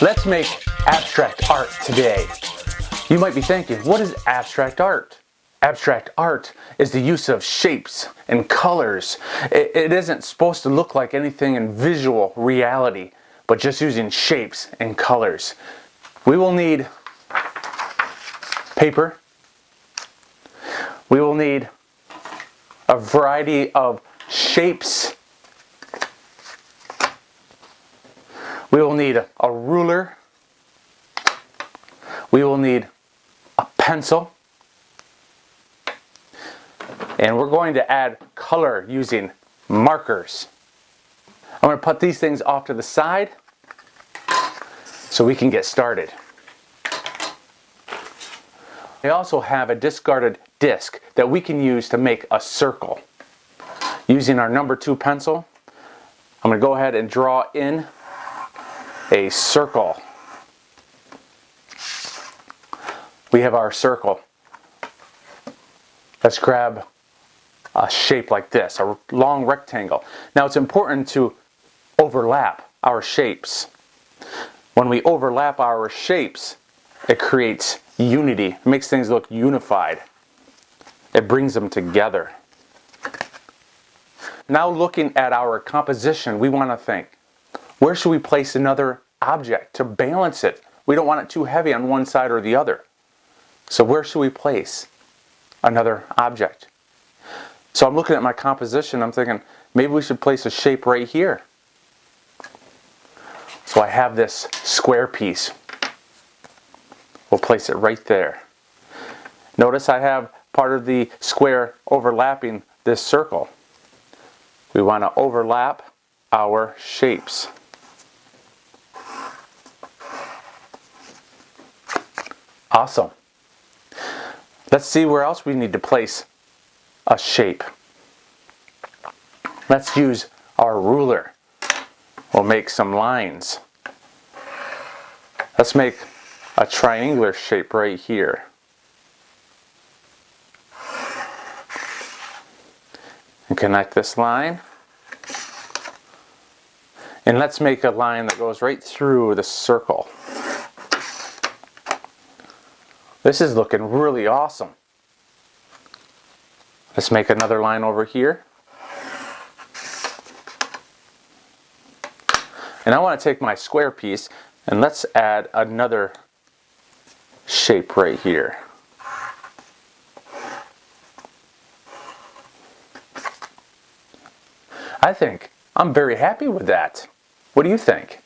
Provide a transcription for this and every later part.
Let's make abstract art today. You might be thinking, what is abstract art? Abstract art is the use of shapes and colors. It isn't supposed to look like anything in visual reality, but just using shapes and colors. We will need paper. We will need a variety of shapes. We will need a ruler. We will need a pencil. And we're going to add color using markers. I'm going to put these things off to the side so we can get started. I also have a discarded disc that we can use to make a circle. Using our number 2 pencil, I'm going to go ahead and draw in a circle. We have our circle. Let's grab a shape like this, a long rectangle. Now it's important to overlap our shapes. When we overlap our shapes, it creates unity. It makes things look unified. It brings them together. Now looking at our composition, we want to think, where should we place another object to balance it? We don't want it too heavy on one side or the other. So where should we place another object? So I'm looking at my composition, I'm thinking, maybe we should place a shape right here. So I have this square piece. We'll place it right there. Notice I have part of the square overlapping this circle. We want to overlap our shapes. Awesome. Let's see where else we need to place a shape. Let's use our ruler. We'll make some lines. Let's make a triangular shape right here. And connect this line. And let's make a line that goes right through the circle. This is looking really awesome. Let's make another line over here. And I want to take my square piece and let's add another shape right here. I think I'm very happy with that. What do you think?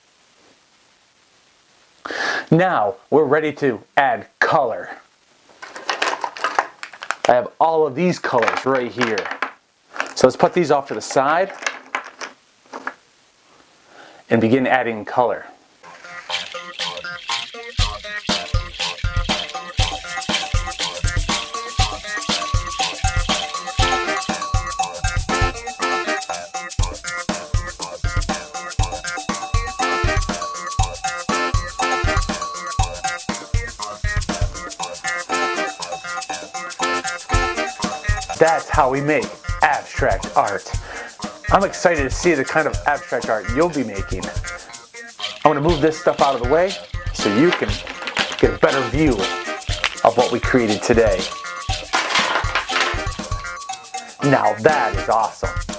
Now we're ready to add color. I have all of these colors right here. So let's put these off to the side and begin adding color. That's how we make abstract art. I'm excited to see the kind of abstract art you'll be making. I'm going to move this stuff out of the way so you can get a better view of what we created today. Now that is awesome.